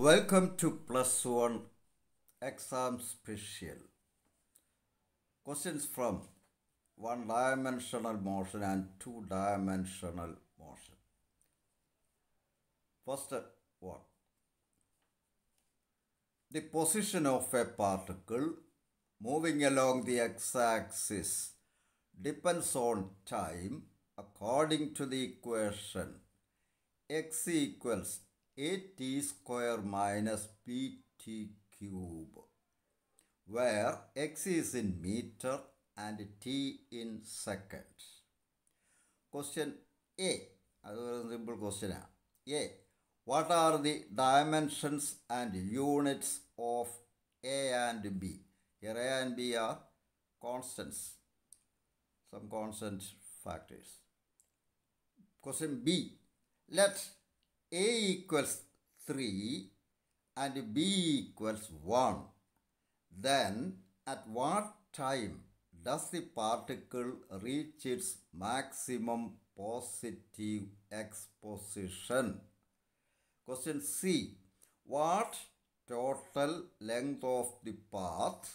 Welcome to Plus One Exam Special. Questions from one-dimensional motion and two-dimensional motion. First one. The position of a particle moving along the x-axis depends on time according to the equation x equals at square minus bt cube, where x is in meter and t in seconds. Question A. That's a simple question. A. What are the dimensions and units of A and B? Here A and B are constants, some constant factors. Question B. Let A equals 3 and B equals 1. Then at what time does the particle reach its maximum positive exposition? Question C. What total length of path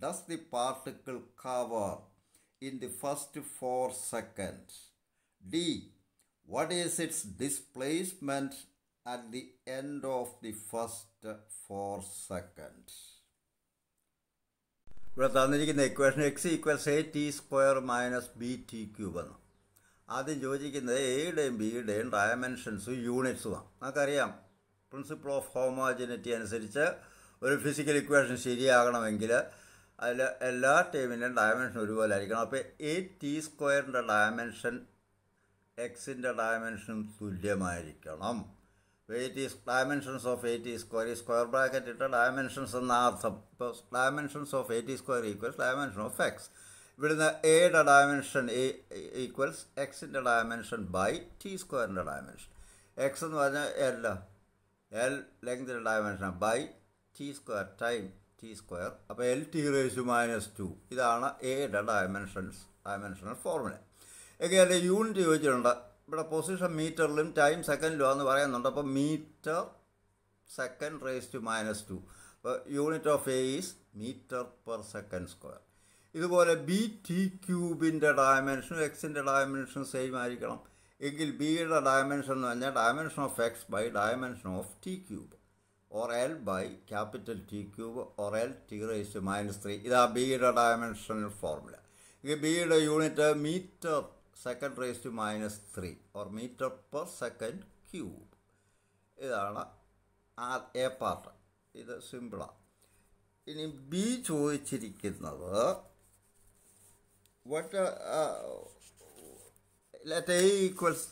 does the particle cover in the first 4 seconds? D. What is its displacement at the end of the first 4 seconds? ഇവിടെ തന്നിരിക്കുന്ന equation x equals A t square minus B T cube എന്ന്. ആദ്യം ചോദിക്കുന്നത് എയുടെയും ബിയുടെയും ഡയമെൻഷൻസും യൂണിറ്റ്സുമാണ്. നമുക്കറിയാം principle of homogeneity അനുസരിച്ച് ഒരു physical equation ശരിയാകണമെങ്കിൽ അതിൽ എല്ലാ ടേമിൻ്റെയും ഡയമെൻഷൻ ഒരുപോലെ ആയിരിക്കണം. അപ്പോൾ എ ടി സ്ക്വയറിൻ്റെ ഡയമെൻഷൻ എക്സിൻ്റെ ഡയമെൻഷനും തുല്യമായിരിക്കണം. Dimensions of a t square ഈ സ്ക്വയർ ബ്രാക്കറ്റ് ഇട്ട ഡയമെൻഷൻസ് എന്ന അർത്ഥം. ഇപ്പോൾ dimensions of a t square equals dimension of x. ഇവിടുന്ന് എയുടെ ഡയമെൻഷൻ എ ഈക്വൽസ് എക്സിൻ്റെ ഡയമെൻഷൻ ബൈ ടി സ്ക്വയറിൻ്റെ ഡയമെൻഷൻ. എക്സ് എന്ന് പറഞ്ഞാൽ എൽ ലെങ്തിൻ്റെ dimension by t square time t square. അപ്പോൾ എൽ ടി റേസ് മൈനസ് 2 ഇതാണ് എയുടെ ഡയമെൻഷണൽ ഫോർമുല. ഒക്കെ അതിൻ്റെ യൂണിറ്റ് ചോദിച്ചിട്ടുണ്ട്. ഇവിടെ പൊസിഷൻ മീറ്ററിലും ടൈം സെക്കൻഡിലുമാണെന്ന് പറയുന്നുണ്ട്. അപ്പോൾ metre second raise to minus 2. അപ്പോൾ unit of a is metre per second square. ഇതുപോലെ ബി ടി ക്യൂബിൻ്റെ ഡയമെൻഷനും എക്സിൻ്റെ ഡയമെൻഷനും സെയിം ആയിരിക്കണം. എങ്കിൽ ബിയുടെ ഡയമെൻഷൻ എന്ന് പറഞ്ഞാൽ dimension of x by dimension of t cube or l by capital t cube or l t raise to minus 3. ഇതാ ബിയുടെ ഡയമെൻഷണൽ ഫോർമുല. ബിയുടെ unit metre second raise to minus 3 or metre per second cube. ഇതാണ് A part. ഇത് സിമ്പിളാണ്. ഇനി B ചോദിച്ചിരിക്കുന്നത് let A equals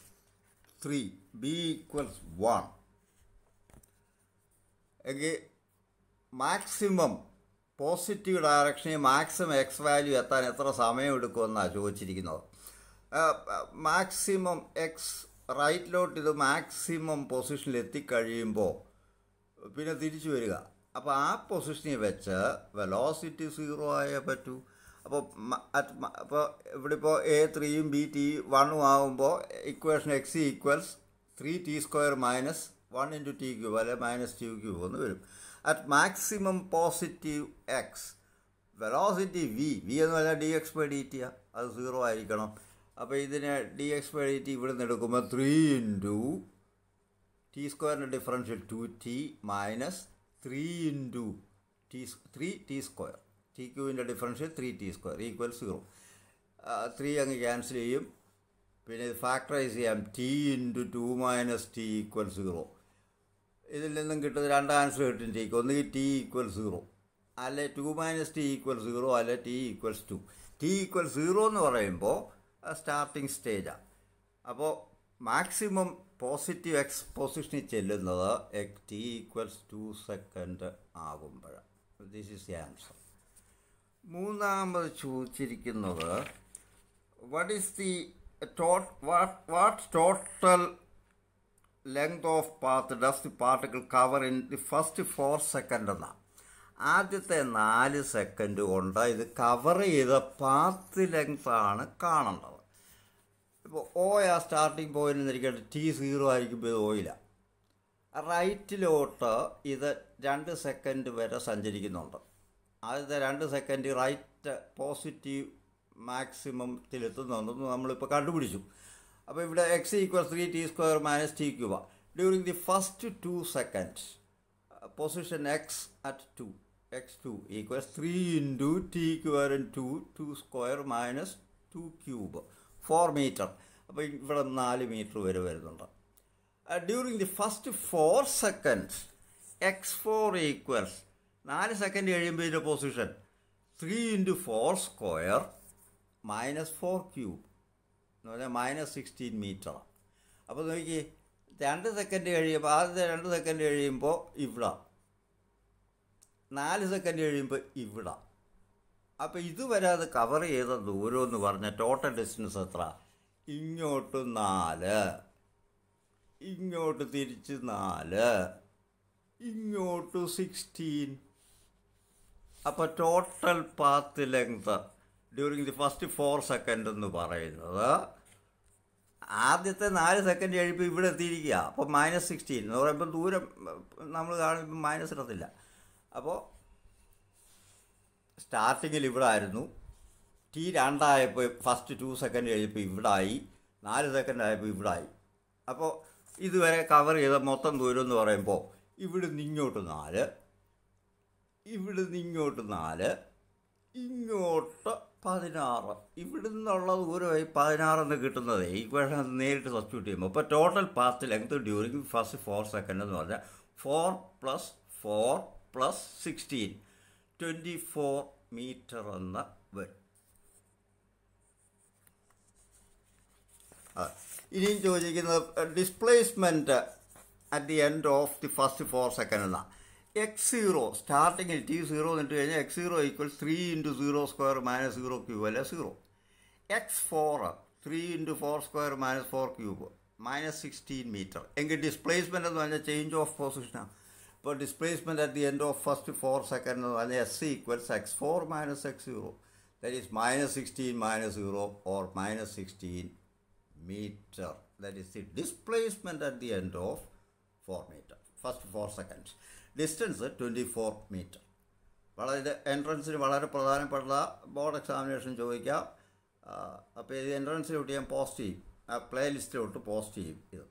3 B equals 1 എങ്കിൽ maximum positive ഡയറക്ഷനിൽ മാക്സിമം എക്സ് വാല്യൂ എത്താൻ എത്ര സമയം എടുക്കുമെന്നാണ് ചോദിച്ചിരിക്കുന്നത്. മാക്സിമം എക്സ് റൈറ്റിലോട്ട് ഇത് മാക്സിമം പൊസിഷനിൽ എത്തിക്കഴിയുമ്പോൾ പിന്നെ തിരിച്ചു വരിക. അപ്പോൾ ആ പൊസിഷനിൽ വെച്ച് വെലോസിറ്റി 0 ആയേ പറ്റൂ. അപ്പോൾ ഇവിടെ ഇപ്പോൾ എ 3യും ബി ടി 1ഉം ആകുമ്പോൾ equation x equals 3t square minus 1 into t cube അല്ലെ മൈനസ് ടി ക്യൂബ് എന്ന് വരും. At maximum positive x velocity v എന്ന് പറഞ്ഞാൽ d x by d t അത് 0 ആയിരിക്കണം. അപ്പോൾ ഇതിന് d x by d t ഇവിടെ നിന്ന് എടുക്കുമ്പോൾ 3 ഇൻറ്റു ടി സ്ക്വയറിൻ്റെ differential 2t minus 3 into t square t ക്യൂവിൻ്റെ ഡിഫറൻഷ്യൽ 3t സ്ക്വയർ ഈക്വൽ 0. 3 അങ്ങ് ക്യാൻസൽ ചെയ്യും. പിന്നെ ഇത് ഫാക്ടറൈസ് ചെയ്യാം. T into 2 minus T equal 0. ഇതിൽ നിന്നും കിട്ടുന്ന 2 ആൻസർ കിട്ടും ടിക്ക്. ഒന്നുകിൽ ടി ഈക്വൽ 0 അല്ലെ 2 മൈനസ് ടി ഈക്വൽ 0 അല്ലെ ടി ഈക്വൽസ് 2. ടി ഈക്വൽ 0 എന്ന് പറയുമ്പോൾ സ്റ്റാർട്ടിങ് സ്റ്റേജാണ്. അപ്പോൾ മാക്സിമം പോസിറ്റീവ് എക്സ് പൊസിഷനിൽ ചെല്ലുന്നത് ടി ഈക്വൽസ് 2 സെക്കൻഡ് ആകുമ്പോഴാണ്. This is the answer. മൂന്നാമത് ചോദിച്ചിരിക്കുന്നത് what is the what total length of path does the particle cover in the first 4 second എന്നാണ്. ആദ്യത്തെ 4 സെക്കൻഡ് കൊണ്ട് ഇത് കവർ ചെയ്ത പാത്ത് ലെങ്താണ് കാണേണ്ടത്. ഇപ്പോൾ ഓ ആ സ്റ്റാർട്ടിങ് പോയിന്റ് എന്നിരിക്കട്ടെ, T0 ആയിരിക്കുമ്പോൾ ഇത് ഓയിലാണ്. റൈറ്റിലോട്ട് ഇത് 2 സെക്കൻഡ് വരെ സഞ്ചരിക്കുന്നുണ്ട്. ആദ്യത്തെ 2 സെക്കൻഡ് റൈറ്റ് പോസിറ്റീവ് മാക്സിമത്തിലെത്തുന്നുണ്ടെന്ന് നമ്മളിപ്പോൾ കണ്ടുപിടിച്ചു. അപ്പോൾ ഇവിടെ x = 3t² - t cube. During the first 2 seconds position x at 2, x2 = 3 × t²(2) - 2 cube 4 metre. അപ്പോൾ ഇവിടെ 4 മീറ്റർ വരെ വരുന്നുണ്ട്. During the first 4 seconds x4 = 4 second കഴിയുമ്പോൾ ഇതിൻ്റെ പൊസിഷൻ 3 × 4² - 4 cube എന്ന് പറഞ്ഞാൽ -16 മീറ്റർ. അപ്പോൾ നോക്കി 2 സെക്കൻഡ് കഴിയുമ്പോൾ ആദ്യത്തെ 2 സെക്കൻഡ് കഴിയുമ്പോൾ ഇവിടെ, 4 സെക്കൻഡ് കഴിയുമ്പോൾ ഇവിടെ. അപ്പോൾ ഇതുവരെ അത് കവർ ചെയ്ത ദൂരം എന്ന് പറഞ്ഞാൽ ടോട്ടൽ ഡിസ്റ്റൻസ് എത്ര? ഇങ്ങോട്ട് 4, ഇങ്ങോട്ട് തിരിച്ച് 4, ഇങ്ങോട്ട് 16. അപ്പോൾ total path length during the first 4 second എന്ന് പറയുന്നത് ആദ്യത്തെ 4 സെക്കൻഡ് കഴിയുമ്പോൾ ഇവിടെ എത്തിയിരിക്കുക. അപ്പോൾ -16 എന്ന് പറയുമ്പോൾ ദൂരം നമ്മൾ കാണുമ്പോൾ മൈനസ് ഇടത്തില്ല. അപ്പോൾ സ്റ്റാർട്ടിങ്ങിൽ ഇവിടെ ആയിരുന്നു, T2 ആയപ്പോൾ ഫസ്റ്റ് 2 സെക്കൻഡ് കഴിയുമ്പോൾ ഇവിടെ ആയി, 4 സെക്കൻഡ് ആയപ്പോൾ ഇവിടെ ആയി. അപ്പോൾ ഇതുവരെ കവർ ചെയ്ത മൊത്തം ദൂരം എന്ന് പറയുമ്പോൾ ഇവിടുന്ന് ഇങ്ങോട്ട് 4, ഇവിടുന്ന് ഇങ്ങോട്ട് 4, ഇങ്ങോട്ട് 16. ഇവിടെ നിന്നുള്ള ദൂരമായി 16 എന്ന് കിട്ടുന്നത് ഈക്വേഷൻ നേരിട്ട് സബ്സ്റ്റിറ്റ്യൂട്ട് ചെയ്യുമ്പോൾ. അപ്പോൾ total path length during first 4 second എന്ന് പറഞ്ഞാൽ 4 + 4 + 16 24 മീറ്റർ എന്ന് വരും. ഇനിയും ചോദിക്കുന്നത് displacement at the end of the first 4 second എന്നാണ്. x0 സ്റ്റാർട്ടിങ്ങിൽ t0 എന്നിട്ട് കഴിഞ്ഞാൽ x0 = 3 × 0² - 0 cube അല്ലെ 0. x4 3 × 4² - 4 cube -16 metre. എങ്കിൽ ഡിസ്പ്ലേസ്മെൻ്റ് എന്ന് പറഞ്ഞാൽ ചേഞ്ച് ഓഫ് പൊസിഷനാണ്. ഇപ്പോൾ displacement at the end of first 4 second എന്ന് പറഞ്ഞാൽ s = x4 - x0, that is -16 - 0 or -16 meter. That is the displacement at the end of 4 meter. First 4 seconds. Distance 24 meter. വളരെ എൻട്രൻസിന് വളരെ പ്രധാനപ്പെട്ട ബോർഡ് എക്സാമിനേഷൻ ചോദിക്കാം. അപ്പോൾ ഇത് എൻട്രൻസിലോട്ട് ഞാൻ പോസ്റ്റ് ചെയ്യും, ആ പ്ലേലിസ്റ്റിലോട്ട് പോസ്റ്റ് ചെയ്യും. ഇത്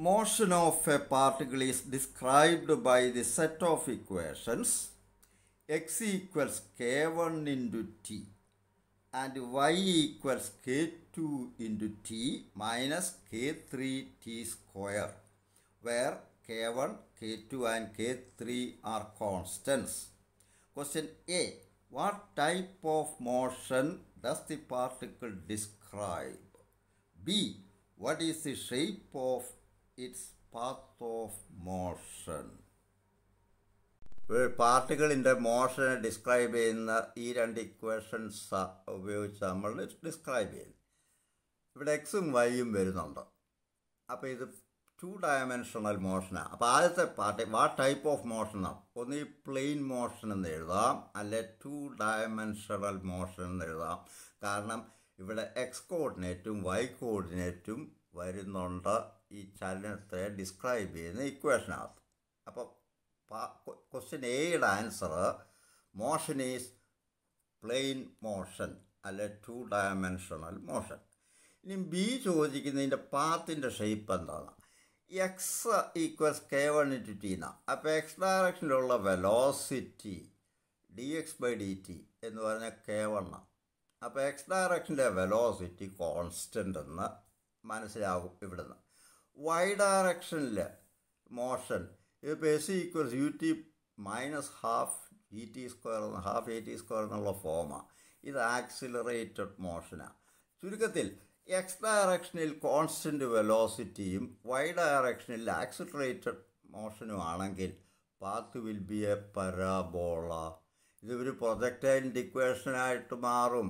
motion of a particle is described by the set of equations x = k1 × t and y = k2 × t - k3t², where k1, k2 and k3 are constants. Question A. What type of motion does the particle describe? B. What is the shape of its path of motion? ഒരു പാർട്ടിക്കിളിൻ്റെ മോഷനെ describe ചെയ്യുന്ന ഈ 2 equations ഉപയോഗിച്ച് നമ്മൾ describe ചെയ്യുന്നു. ഇവിടെ എക്സും വൈയും വരുന്നുണ്ട്. അപ്പോൾ ഇത് 2 ഡയമെൻഷണൽ മോഷനാണ്. അപ്പോൾ ആദ്യത്തെ പാർട്ടി വാട്ട് ടൈപ്പ് ഓഫ് മോഷനാണ്? ഒന്ന് ഈ പ്ലെയിൻ മോഷൻ എന്ന് എഴുതാം, അല്ലെ 2 ഡയമെൻഷണൽ മോഷൻ എന്ന് എഴുതാം. കാരണം ഇവിടെ എക്സ് കോർഡിനേറ്റും വൈ കോർഡിനേറ്റും വരുന്നുണ്ട് ഈ ചലനത്തെ ഡിസ്ക്രൈബ് ചെയ്യുന്ന ഇക്വേഷനകത്ത്. അപ്പോൾ ക്വസ്റ്റ്യൻ എയുടെ answer motion is plane motion, അല്ലെ 2 ഡയമെൻഷണൽ മോഷൻ. ഇനി ബി ചോദിക്കുന്നതിൻ്റെ പാത്തിൻ്റെ ഷേപ്പ് എന്താണ്? എക്സ് = k1 × t എന്നാണ്. അപ്പോൾ എക്സ് ഡയറക്ഷനിലുള്ള വെലോസിറ്റി dx/dt എന്ന് പറഞ്ഞാൽ k1 ആണ്. അപ്പോൾ എക്സ് ഡയറക്ഷൻ്റെ വെലോസിറ്റി കോൺസ്റ്റൻ്റ് എന്ന് മനസ്സിലാകും ഇവിടുന്ന്. വൈ ഡയറക്ഷനിൽ മോഷൻ ഇപ്പോൾ s = ut - ½ gt², ½ at² എന്നുള്ള ഫോമാണ്. ഇത് ആക്സിലറേറ്റഡ് മോഷനാണ്. ചുരുക്കത്തിൽ എക്സ് ഡയറക്ഷനിൽ കോൺസ്റ്റൻറ്റ് വെലോസിറ്റിയും വൈ ഡയറക്ഷനിൽ ആക്സിലറേറ്റഡ് മോഷനും ആണെങ്കിൽ path will be A parabola. ഇതൊരു പ്രൊജക്ടൈലിൻ്റെ ഇക്വേഷനായിട്ട് മാറും.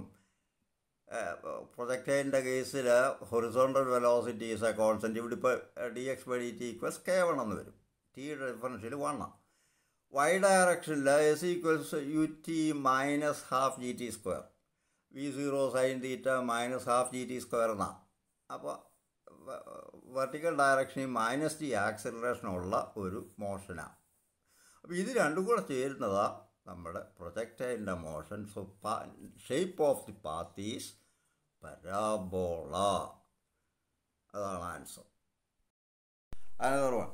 പ്രൊജക്ടൈലിൻ്റെ കേസിൽ horizontal velocity is a constant. ഇവിടെ ഇപ്പോൾ dx/dt = k1 എന്ന് വരും. ടിയുടെ ഡിഫറൻഷ്യൽ 1 ആണ്. വൈ ഡയറക്ഷനിൽ s = ut - ½ gt², v0 sin θ - ½ gt² എന്നാണ്. അപ്പോൾ വെർട്ടിക്കൽ ഡയറക്ഷനിൽ -g ആക്സിലറേഷനുള്ള ഒരു മോഷനാണ്. അപ്പോൾ ഇത് രണ്ടും കൂടെ ചേരുന്നതാണ് നമ്മുടെ പ്രൊജക്ടൈലിൻ്റെ motion. So shape of the path is parabola. അതാണ് answer. Another one.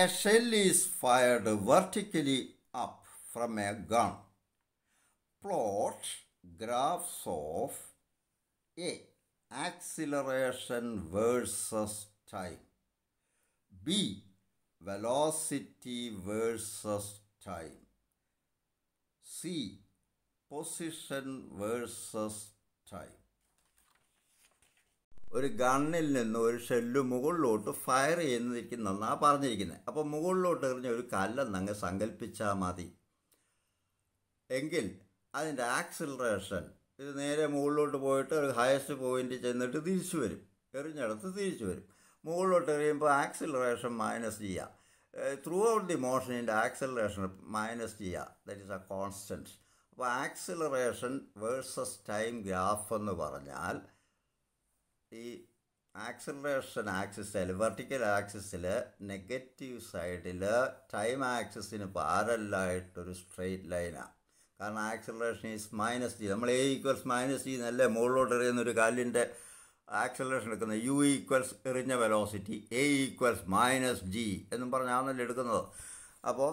A shell is fired vertically up from a gun. Plot graphs of A. Acceleration versus time. B. Velocity versus time. C. Position versus time. ഒരു ഗണ്ണിൽ നിന്ന് ഒരു shell മുകളിലോട്ട് fire ചെയ്യുന്നതിരിക്കുന്നതെന്നാണ് പറഞ്ഞിരിക്കുന്നത്. അപ്പോൾ മുകളിലോട്ട് എറിഞ്ഞ ഒരു കല്ലെന്നങ്ങ് സങ്കല്പിച്ചാൽ മതി. എങ്കിൽ അതിൻ്റെ ആക്സിലറേഷൻ ഇത് നേരെ മുകളിലോട്ട് പോയിട്ട് ഒരു ഹയസ്റ്റ് പോയിന്റ് ചെന്നിട്ട് തിരിച്ചു വരും. എറിഞ്ഞിടത്ത് തിരിച്ചു വരും. മുകളിലോട്ട് എറിയുമ്പോൾ acceleration -g. Throughout the മോഷനിൻ്റെ acceleration -g. That is a constant. അപ്പോൾ ആക്സിലറേഷൻ വേഴ്സസ് ടൈം ഗ്രാഫ് എന്ന് പറഞ്ഞാൽ ഈ ആക്സിലറേഷൻ ആക്സിസിൽ വെർട്ടിക്കൽ ആക്സിസിൽ നെഗറ്റീവ് സൈഡിൽ ടൈം ആക്സിസിന് പാരലായിട്ടൊരു സ്ട്രെയിറ്റ് ലൈനാണ്. കാരണം ആക്സിലറേഷൻ ഈസ് -g. നമ്മൾ A = -g എന്നല്ലേ മുകളിലോട്ട് എറിയുന്ന ഒരു കല്ലിൻ്റെ ആക്സിലറേഷൻ എടുക്കുന്നത്. U = എറിഞ്ഞ വെലോസിറ്റി, A = -g എന്നും പറഞ്ഞാണല്ലോ എടുക്കുന്നത്. അപ്പോൾ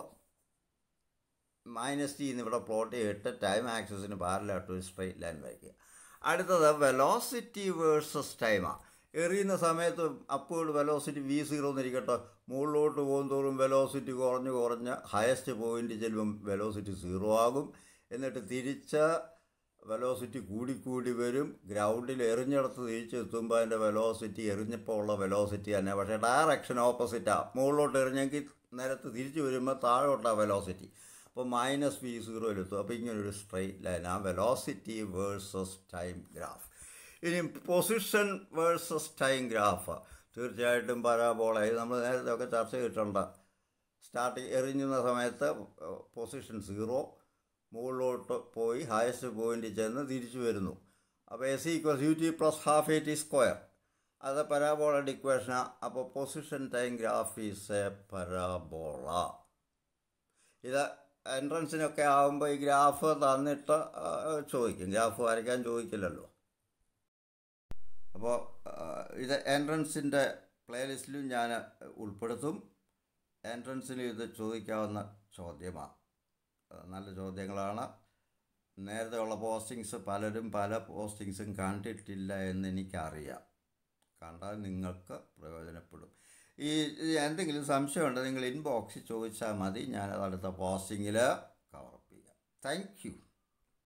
-g എന്നിവിടെ പ്ലോട്ട് ചെയ്തിട്ട് ടൈം ആക്സിസിന് പാരലായിട്ടൊരു സ്ട്രെയിറ്റ് ലൈൻ വരയ്ക്കുക. അടുത്തത് വെലോസിറ്റി വേഴ്സസ് ടൈമാണ്. എറിയുന്ന സമയത്ത് അപ്പോൾ വെലോസിറ്റി v0 എന്നിരിക്കട്ടെ. മുകളിലോട്ട് പോകുന്തോറും വെലോസിറ്റി കുറഞ്ഞ് ഹയസ്റ്റ് പോയിന്റ് ചെല്ലുമ്പം വെലോസിറ്റി 0 ആകും. എന്നിട്ട് തിരിച്ച് വെലോസിറ്റി കൂടിക്കൂടി വരും. ഗ്രൗണ്ടിൽ എറിഞ്ഞിടത്ത് തിരിച്ചെത്തുമ്പോൾ അതിൻ്റെ വെലോസിറ്റി എറിഞ്ഞപ്പോൾ ഉള്ള വെലോസിറ്റി തന്നെ, പക്ഷേ ഡയറക്ഷൻ ഓപ്പോസിറ്റാണ്. മുകളിലോട്ട് എറിഞ്ഞെങ്കിൽ നിരത്ത് തിരിച്ചു വരുമ്പോൾ താഴോട്ടാണ് വെലോസിറ്റി. അപ്പോൾ -v0-ലെത്തും. അപ്പോൾ ഇങ്ങനൊരു സ്ട്രെയിറ്റ് ലൈനാണ് വെലോസിറ്റി വേഴ്സസ് ടൈം ഗ്രാഫ്. ഇനി പൊസിഷൻ വേഴ്സസ് ടൈം ഗ്രാഫ് തീർച്ചയായിട്ടും പരാബോള. ഇത് നമ്മൾ നേരത്തെ ഒക്കെ ചർച്ച ചെയ്തിട്ടുണ്ട്. സ്റ്റാർട്ടിങ് എറിഞ്ഞുന്ന സമയത്ത് പൊസിഷൻ 0, മുകളിലോട്ട് പോയി ഹയസ്റ്റ് പോയിന്റ് ചെന്ന് തിരിച്ചു വരുന്നു. അപ്പോൾ S = ut + ½ AT². അത് പരാബോളയുടെ ഇക്വേഷനാണ്. അപ്പോൾ position time graph is A parabola. ഇത് എൻട്രൻസിനൊക്കെ ആകുമ്പോൾ ഈ ഗ്രാഫ് തന്നിട്ട് ചോദിക്കും. ഗ്രാഫ് വരയ്ക്കാൻ ചോദിക്കില്ലല്ലോ. അപ്പോൾ ഇത് എൻട്രൻസിൻ്റെ പ്ലേലിസ്റ്റിലും ഞാൻ ഉൾപ്പെടുത്തും. എൻട്രൻസിൽ ഇത് ചോദിക്കാവുന്ന ചോദ്യമാണ്. നല്ല ചോദ്യങ്ങളാണ്. നേരത്തെ ഉള്ള പോസ്റ്റിങ്സ് പലരും പല പോസ്റ്റിങ്സും കണ്ടിട്ടില്ല എന്നെനിക്കറിയാം. കണ്ടാൽ നിങ്ങൾക്ക് പ്രയോജനപ്പെടും. ഈ എന്തെങ്കിലും സംശയമുണ്ടെങ്കിൽ നിങ്ങൾ ഇൻബോക്സിൽ ചോദിച്ചാൽ മതി. ഞാനത് അടുത്ത പോസ്റ്റിങ്ങിൽ കവറപ്പ് ചെയ്യാം. Thank you.